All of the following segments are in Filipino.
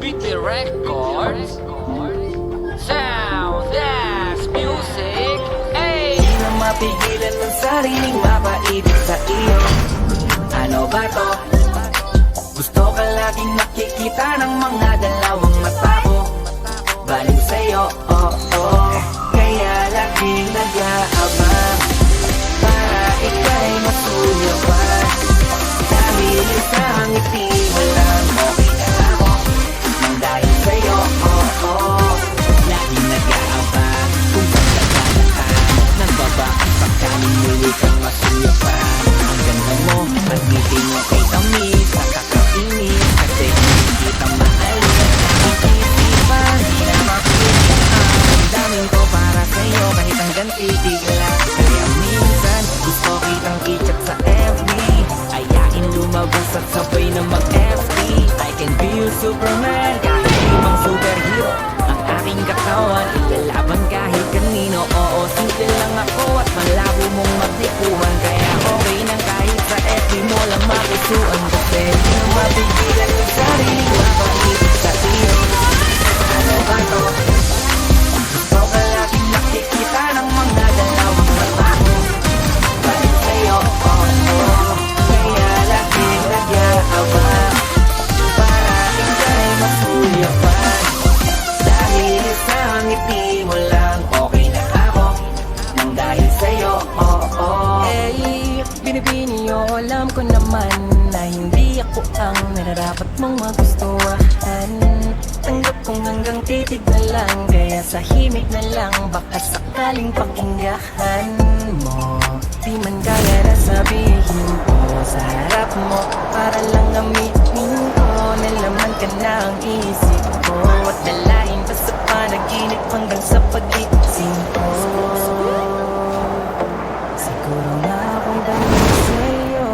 Beat the records. Sound that's music. Hey! Di na mapigilan ng sariling mapaibig sa iyo. Ano ba to? Gusto ka laging nakikita ng mga dalawang mata ko. Baliw sa'yo, oh oh. Kaya laging nag-aabang para ika'y masuyapan. Dahil sa ngiti mo lang okay na ako. Nang dahil sa'yo, oh oh. Laging nag-aabang kung saan ka dadaan. Nagbabaki pagkaling muli kang masuyapan. Ang ganda mo, ang ngiti mo kay tamis. Nakakainis kasi hindi kita maalis. Isipan, di na mapigilan. Ang daming ko para sa'yo kahit hanggang titig lang. Kaya minsan gusto kitang i-chat sa FB. Ayain lumabas at sabay na mag-FB. I can be your Superman kahit ibang superhero. Ang aking katawan ilalaban kahit kanino. Oo, simple lang ako at malabo mong matikuhan. Kaya okay nang kahit sa FB mo lang makusuan. Kasi di na mapigilan ng sarili mapaibig sa iyo. Ano ba to? Gusto ka laging nakikita ng mga dalawang mata ko. Balik sa'yo, oh oh. Kaya laging nag-aabang para ika'y masuyapan. Dahil sa ngiti mo lang okay na ako. Nang dahil sa'yo, oh oh. Eh, binibini o alam ko naman na hindi ako ang nararapat mong magustuhan. Tanggap kong hanggang titig na lang, kaya sa himig na lang baka sakaling pakinggahan mo. Di man kaya na sabihin ko sa harap mo, para lang aminin ko na laman ka na ang isip ko. At dalahin pa sa panaginip hanggang sa pag-iisip ko. Siguro nga akong dahil sa'yo.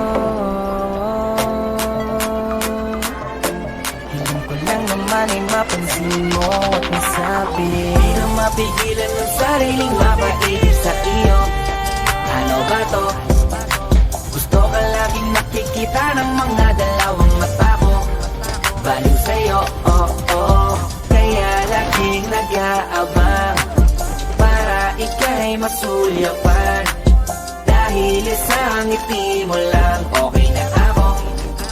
Hilang ko lang naman ay mapansin mo at masabi. Di na mapigilan ng sariling mapaibig sa iyo. Ano ba to? Gusto ka laging nakikita ng mga dalawang mata ko. Baliw sa'yo, oh oh. Kaya laging nag-aabang para ika'y masulyapan. Dahil sa ngiti mo lang okay na ako.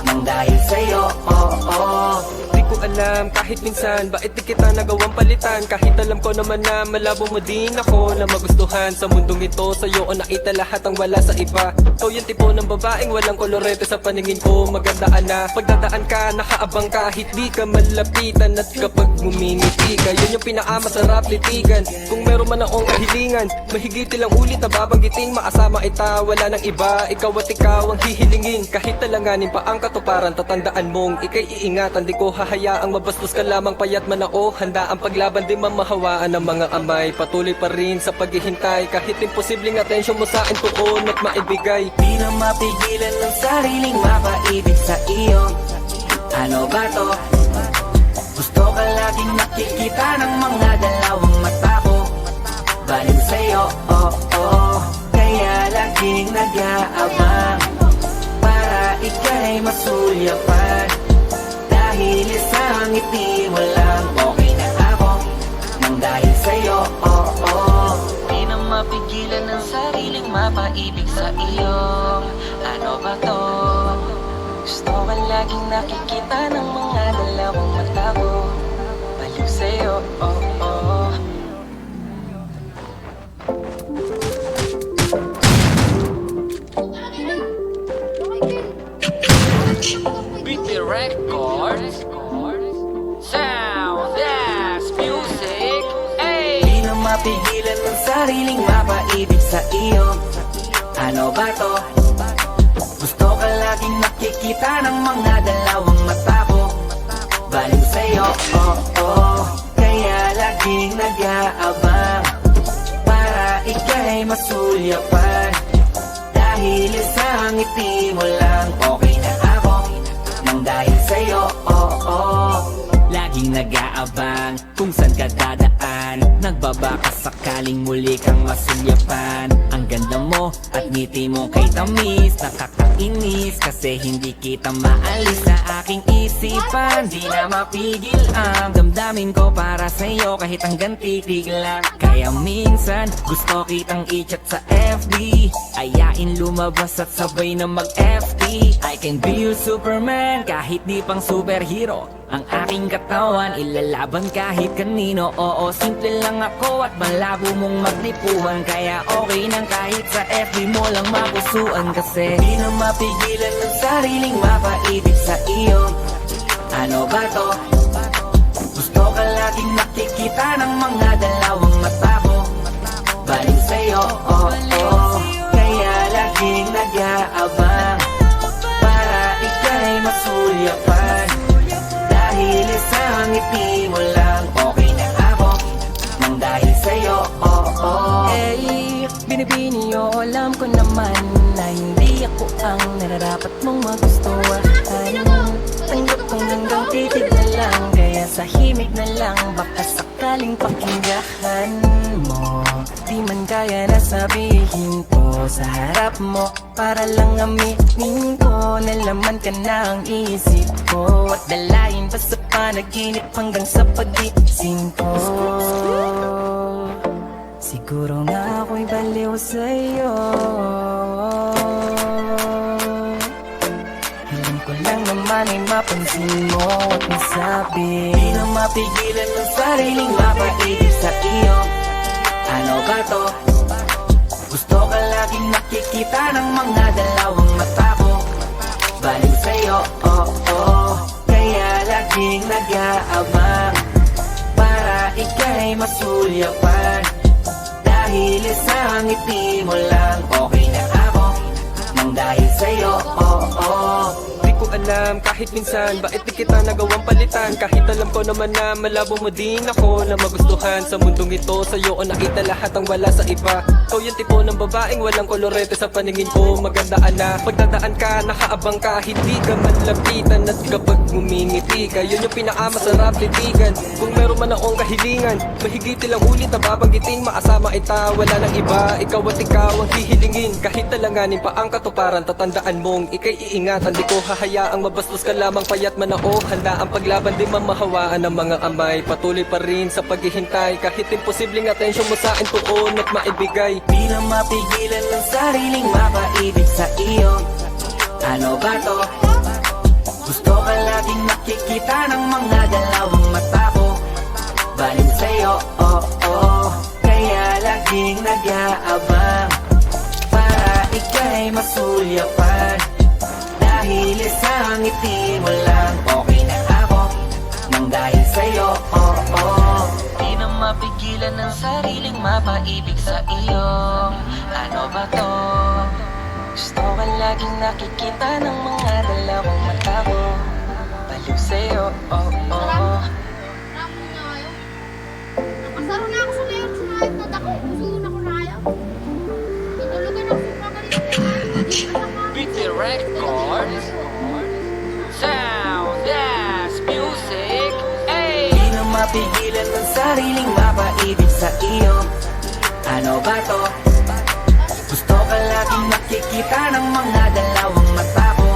Nang dahil sa'yo, oh oh. Di ko alam kahit minsan bakit di kita nagawang palitan. Kahit alam ko naman na malabo mo din ako na magustuhan sa mundong ito. Sa'yo o nakita lahat ang wala sa iba. Ikaw yung tipo ng babaeng walang kolorete sa paningin ko. Magandaan na pagdadaan ka, nakaabang kahit di ka malapitan. At kapag ngumingiti ka, yun yung pinakamasarap titigan. Kung meron man akong kahilingan, mahigit ilang ulit na babanggiting maasama ita, wala nang iba. Ikaw at ikaw ang hihilingin. Kahit talanganin pa ang katuparan, tatandaan mong ikay iingatan. Di ko hahayaang mabastos ka lamang payat man ako. Handa ang paglaban di mamahawaan ng mga amay. Patuloy pa rin sa paghihintay kahit imposibleng atensyon mo sa akin tuon at maibigay. Di na mapigilan ng sariling mapaibig sa iyo. Ano ba to? Gusto ka laging nakikita ng mga dalawang mata ko. Baliw sa'yo, oh oh. Kaya laging nag-aabang para ika'y masulyapan. Dahil sa ngiti mo lang okay na ako. Nang dahil sa'yo, oh oh. Di na mapigilan ng sariling mapaibig sa iyo. Ano ba to? Gusto ka laging nakikita ng mga dalawang mata ko. Baliw sa'yo, oh oh. Beat the records. Sound that's music. Hey! Di na mapigilan ng sariling mapaibig sa iyo. Ano ba to? Gusto ka laging nakikita ng mga dalawang mata ko. Baliw sa'yo, oh oh. Kaya laging nag-aabang para ika'y masulyapan. Dahil sa ngiti mo lang okay na ako. Nang dahil sa'yo, oh oh. Laging nag-aabang nag-aabang kung saan ka dadaan. Nagbabaka sakaling muli kang masulyapan. Ang ganda mo at ngiti mo kay tamis, nakakainis kasi hindi kita maalis sa aking isipan. Di na mapigil ang damdamin ko para sa'yo kahit hanggang titig lang. Kaya minsan gusto kitang i-chat sa FB, ayain lumabas at sabay na mag-FT. I can be your Superman kahit di pang superhero. Ang aking katawan ilalaban kahit kanino. Oo, simple lang ako at malabo mong magtipuhan. Kaya okay nang kahit sa FB mo lang mapusuan. Kasi di na mapigilan ng sariling mapaibig sa iyo. Ano ba to? Gusto ka laging nakikita ng mga dalawang mata ko. Baliw sa'yo, oh, oh. Kaya laging nag-aabang para ika'y masulyapan. Dahil sa ngiti mo lang okay na ako. Nang dahil sa'yo, oh, oh. Eh, binibini o alam ko naman na hindi ako ang nararapat mong magustuhan. Tanggap kong hanggang titig na lang, kaya sa himig na lang baka sakaling pakinggan mo. Di man kaya na sabihin ko sa harap mo, para lang aminin ko na laman ka na ang isip ko. At dalayin pa sa panaginip hanggang sa pagising ko. Siguro nga ako'y baliw sa'yo. Hiling ko lang naman ay mapansin mo at masabi. Di na mapigilan ng sariling mapaibig sa iyo. Ano ba to? Gusto ka laging nakikita ng mga dalawang mata ko. Baliw sa'yo, oh, oh. Kaya laging nag-aabang para ika'y masulyapan. Dahil sa ngiti mo lang okay na ako. Nang dahil sa'yo, oh, oh. Di ko alam kahit minsan bakit di kita nagawang palitan. Kahit alam ko naman na malabo mo din ako na magustuhan. Sa mundong ito sa'yo o nakita lahat ang wala sa iba. Ikaw yung tipo ng babaeng walang kolorete sa paningin ko. Magandaan na pagdadaan ka, nakaabang ka, hindi ka manlapitan. At kapag ngumingiti ka, yun yung pinakamasarap titigan. Kung meron man akong kahilingan, mahigiti lang ulit na babanggiting. Maasama ita, wala nang iba, ikaw at ikaw ang hihilingin. Kahit talanganin pa ang katuparan, tatandaan mong ika'y iingatan. Di ko hahayaang mabastos ka lamang payat man ako. Handa ang paglaban, di mamahawaan ng mga amay. Patuloy pa rin sa paghihintay, kahit imposibleng atensyon mo sa akin tuon at maibigay. Di na mapigilan ng sariling mapaibig sa iyo. Ano ba to? Gusto ka laging nakikita ng mga dalawang mata ko. Baliw sa'yo, oh, oh. Kaya laging nag-aabang para ika'y masulyapan. Dahil sa ngiti mo lang okay na ako. Nang dahil sa'yo, oh, oh. Di na mapigilan ng sariling mapaibig sa iyo. Ano ba to? Gusto ka laging nakikita ng mga dalawang mata ko. Baliw sa'yo, oh, oh. Nakasaro na ako sa layout sa layout na dako. Gusto na ko na ayaw. Tinulugan ako sa pagalit. Beat the records. Sound, dance, music, hey. Di na mapigilan ng sariling mapaibig sa iyo. Ano ba to? Gusto ka laging nakikita ng mga dalawang mata ko.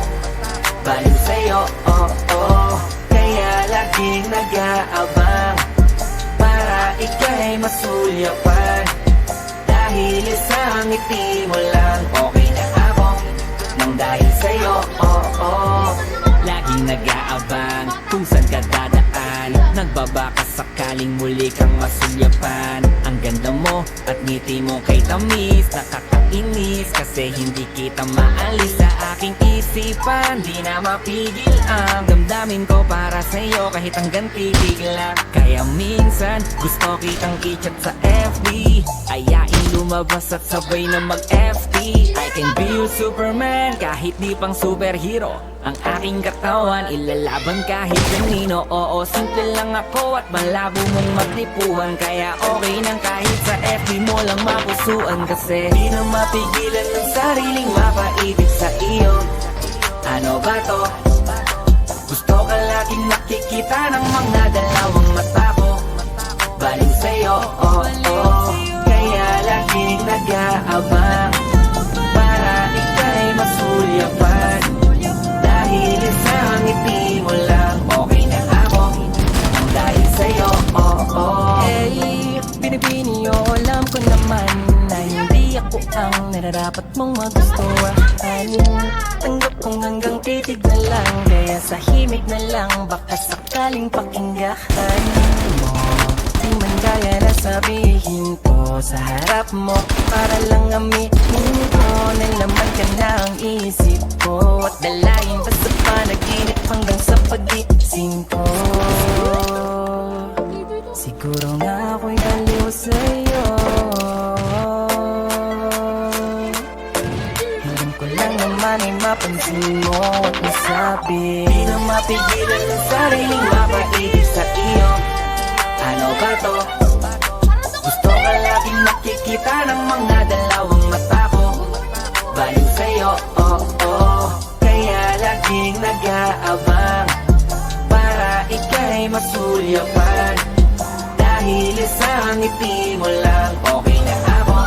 Baliw sa'yo, oh, oh. Kaya laging nag-aabang para ika'y masulyapan. Dahil sa ngiti mo lang okay na ako. Nang dahil sa'yo, oh, oh. Laging nag-aabang kung saan ka dadaan. Nagbabaka sakaling muli kang masulyapan. Ang ganda mo at ngiti mo kay tamis, nakakainis kasi hindi kita maalis sa aking isipan. Di na mapigil ang damdamin ko para sa'yo kahit hanggang titig lang. Kaya minsan gusto kitang i-chat sa FB, ayain lumabas at sabay na mag-FT. I can be your Superman kahit di pang superhero. Ang aking katawan ilalaban kahit kanino. Oo, simple lang ako at malabo mong magtipuhan. Kaya okay nang kahit sa FB mo lang mapusuan. Kasi di na mapigilan ng sariling mapaibig sa iyo. Ano ba to? Gusto ka laging nakikita nakikita ng mga dalawang mata ko. Baliw sa'yo, oh, oh. Kaya laging nag-aabang para ika'y masulyapan. Dahil sa ngiti mo lang, okay na ako. Ang dahil sa'yo, oh, oh. Hey, binibini o alam ko naman na hindi ako ang nararapat mong magustuhan. Tanggap kong hanggang titig na lang, kaya sa himig na lang baka sakaling pakinggan mo. Di man kaya na sabihin ko sa harap mo, para lang aminin ko na laman ka na ang isip ko. At dalayin pa sa panaginip hanggang sa pag-iising ko. Siguro nga ako'y baliw sa'yo. Hiling ko lang naman ay mapansin mo at masabi. Di na mapigilan ng sariling mapaibig sa iyo. Ano ba to? Gusto ka laging nakikita ng mga dalawang mata ko. Baliw sa'yo, oh, oh. Kaya laging nag-aabang para ika'y masulyapan. Dahil sa ngiti mo lang, okay na ako.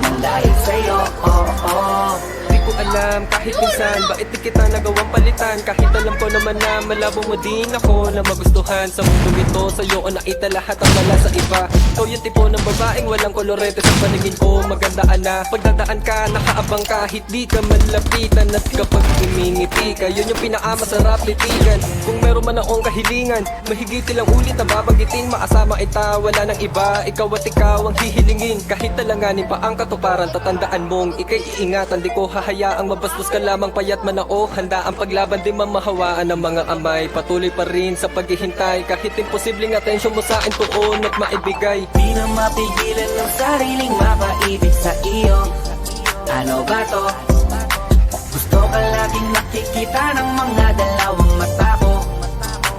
Nang dahil sa'yo, oh, oh. Di ko alam kahit minsan bakit di kita nagawang palitan. Kahit alam ko naman na malabo mo din ako na magustuhan. Sa mundong ito sa'yo o nakita lahat ang wala sa iba. Ikaw yung tipo ng babaeng walang kolorete sa paningin ko. Magandaan na pagdadaan ka, nakaabang kahit di ka malapitan. At kapag umingiti ka, yun yung pinakamasarap titigan. Kung meron man akong kahilingan, mahigit ilang ulit na babanggitin. Maasama ita, wala nang iba. Ikaw at ikaw ang hihilingin. Kahit talanganin pa ang katuparan, tatandaan mong ika'y iingatan. Di ko hahayaang mabastos ka lamang, payat man ako. Handa ang paglaban, di mamahawaan ng mga amay. Patuloy pa rin sa paghihintay, kahit imposibleng atensyon mo sa akin tuon at maibigay. Di na mapigilan ng sariling mapaibig sa iyo. Ano ba to? Gusto ka laging nakikita ng mga dalawang mata ko.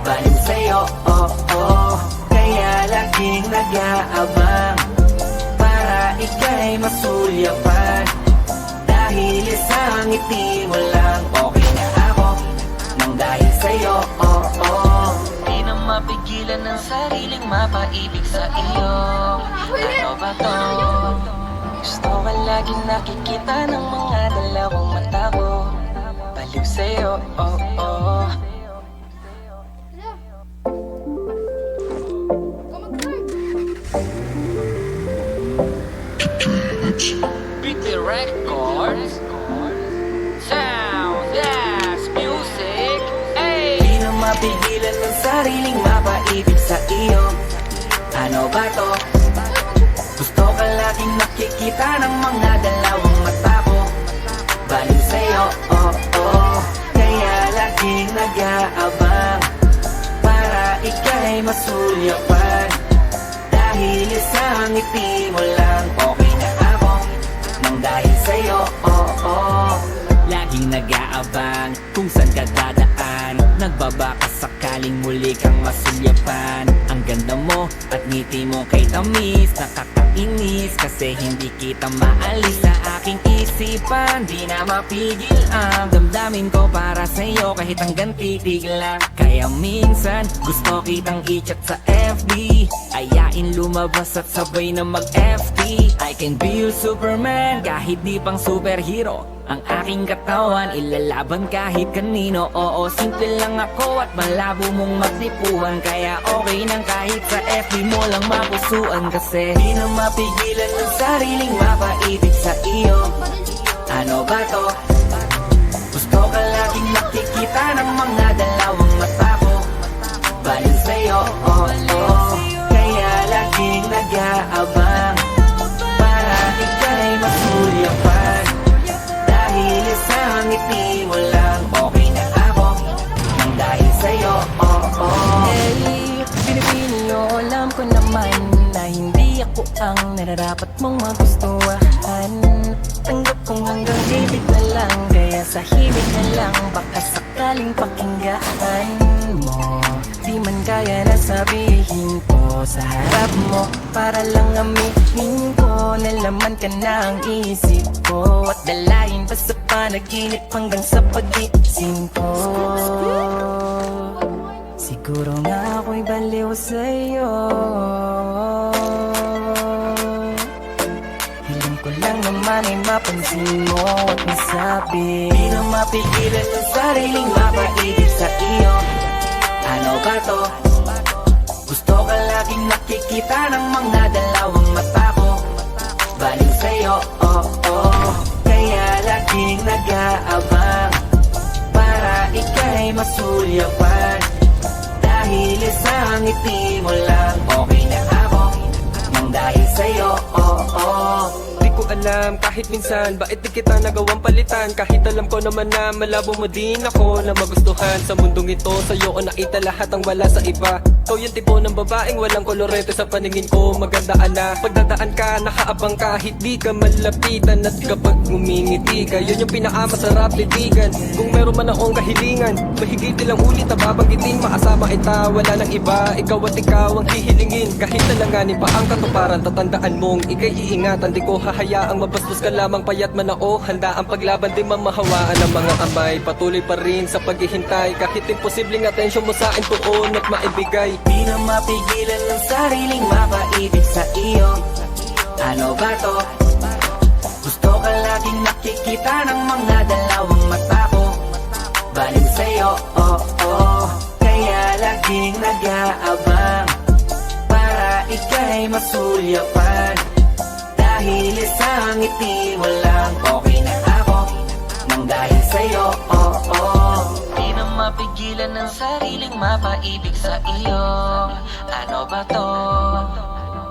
Baliw sa'yo, oh, oh. Kaya laging nag-aabang para ika'y masulyapan. Dahil sa ngiti mo lang, okay na ako. Nang dahil sa'yo, oh, oh. Di na mapigilan ng sariling mapaibig sa iyo. Ano ba to? Gusto ka laging nakikita ng mga dalawang mata ko. Baliw sa'yo, oh, oh. Beat Records. Sound, that's music. Hey. Di na mapigilan ng sariling mapaibig sa iyo. Ano ba to? Gusto ka laging nakikita ng mga dalawang mata ko. Baliw sa'yo, oh, oh. Kaya laging nag-aabang para ika'y masulyapan. Dahil sa ngiti mo lang, okay na ako. Nang dahil sa'yo, oh, oh. Laging nag-aabang kung saan ka dadaan. Nagbabaka sakaling muli kang masulyapan. Ang ganda mo at ngiti mo kay tamis. Nakakainis kasi hindi kita maalis sa aking isipan. Di na mapigil ang damdamin ko para sa'yo kahit hanggang titig lang. Kaya minsan gusto kitang i-chat sa FB. Ayain lumabas at sabay na mag-FT. I can be your Superman kahit di pang superhero. Ang aking katawan, ilalaban kahit kanino. Oo, simple lang ako at malabo mong magtipuhan. Kaya okay nang kahit sa FB mo lang mapusuan. Kasi di na mapigilan ng sariling mapaibig sa iyo. Ano ba to? Gusto ka laging nakikita ng mga dalawang mata ko. Baliw sa'yo, oh, oh. Kaya laging nag-aabang para ika'y masulyapan. Dahil sa ngiti mo lang, okay na ako. Nang dahil sa'yo, oh, oh. Hey, binibini o alam ko naman na hindi ako ang nararapat mong magustuhan. Tanggap kong hanggang titig na lang, kaya sa himig na lang baka sakaling pakinggan mo. Di man kaya na sabihin ko sa harap mo, para lang aminin ko na laman ka na ang isip ko. At dalayin pa sa panaginip hanggang sa pag-iising ko. Siguro nga ako'y baliw sa'yo. Hiling ko lang naman ay mapansin mo at masabi Di na mapigilan ng sariling mapaibig sa iyo. Ano ba to? Gusto ka laging nakikita ng mga dalawang mata ko. Baliw sa'yo, oh, oh. Kaya laging nag-aabang para ika'y masulyapan. Dahil sa ngiti mo lang okay na ako. Nang dahil sa'yo, oh, oh. Di ko alam kahit minsan bakit di kita nagawang palitan. Kahit alam ko naman na malabo mo din ako na magustuhan. Sa mundong ito sa'yo ko nakita lahat ang wala sa iba. Ikaw yung tipo ng babaeng walang kolorete sa paningin ko. Magandaan na pagdadaan ka, nakaabang kahit di ka malapitan. At kapag ngumingiti ka, yun yung pinakamasarap titigan. Kung meron man akong kahilingan, mahigit ilang ulit na babanggitin. Maasama kita, wala nang iba. Ikaw at ikaw ang hihilingin. Kahit nalanganin pa ang katuparan, tatandaan mong ika'y iingatan. Di ko hahayaang mabastos ka lamang payat man ako. Handa ang paglaban di mamahawaan ng mga kamay. Patuloy pa rin sa paghihintay kahit imposibleng atensyon mo sa akin tuon at maibigay. Di na mapigilan ng sariling mapaibig sa iyo. Ano ba to? Gusto ka laging nakikita ng mga dalawang mata ko. Baliw sa'yo, oh, oh. Kaya laging nag-aabang para ika'y masulyapan. Dahil sa ngiti mo lang okay na ako. Nang dahil sa'yo, oh, oh. Di na mapigilan ng sariling mapaibig sa iyo. Ano ba to?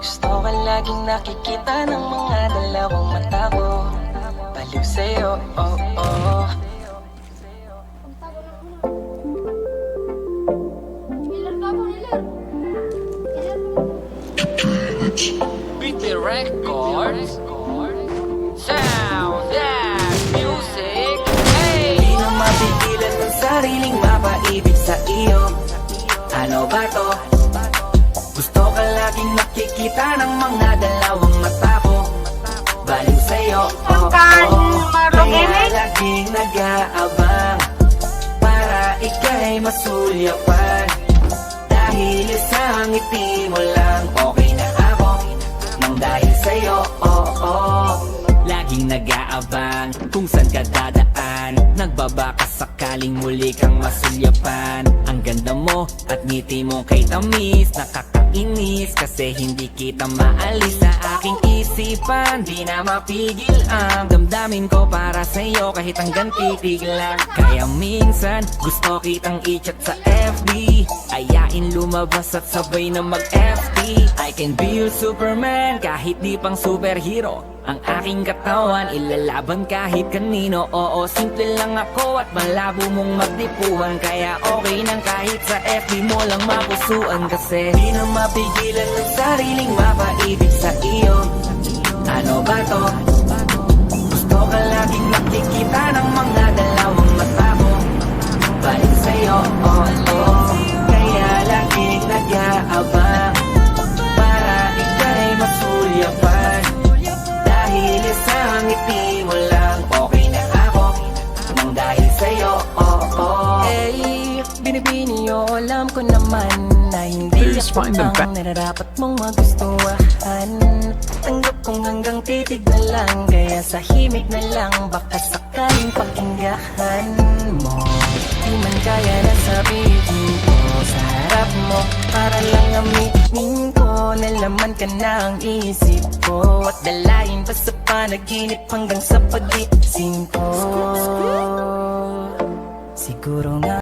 Gusto ka laging nakikita ng mga dalawang mata ko. Baliw sa'yo, oh, oh. Ilan ka po, ilan? Beat the records. Sound that music. Hey. Di na mapigilan ng sariling mapaibig sa iyo. Ano ba to? Gusto ka laging nakikita ng mga dalawang mata ko. Baliw sa'yo, oh, oh. Kaya laging nag-aabang para ika'y masulyapan. Dahil sa ngiti mo lang okay na ako. Nang dahil sa'yo, oh, oh. Laging nag-aabang kung saan ka dadaan. Nagbabaka sakaling muli kang masulyapan. Ang ganda mo at ngiti mo kay tamis. Nakakainis kasi hindi kita maalis sa aking isipan. Di na mapigil ang damdamin ko para sa'yo kahit hanggang titig lang. Kaya minsan gusto kitang i-chat sa FB. Ayain lumabas at sabay na mag-FT. I can be your Superman kahit di pang superhero. Ang aking katawan ilalaban kahit kanino. Oo, simple lang ako at malabo mong magdipuhan. Kaya okay nang kahit sa FB mo lang mapusuan. Kasi di na mapigilan ng sariling mapaibig sa iyo. Ano ba to? Gusto ka laging nakikita ng mga dalawang mata ko. Baliw sa'yo, oh, oh. Kaya laging nag-aabang para ika'y masulyapan. Dahil sa ngiti mo lang okay na ako. Nang dahil sa'yo, oh, oh. Eh, binibini o alam ko naman na hindi ako ang nararapat mong magustuhan. Tanggap kong hanggang titig na lang, kaya sa himig na lang baka sakaling pakinggan mo. Di man kaya na sabihin ko sa harap mo, para lang aminin ko na laman ka na ang isip ko. At dalayin pa sa panaginip hanggang sa pag-iising ko. Siguro nga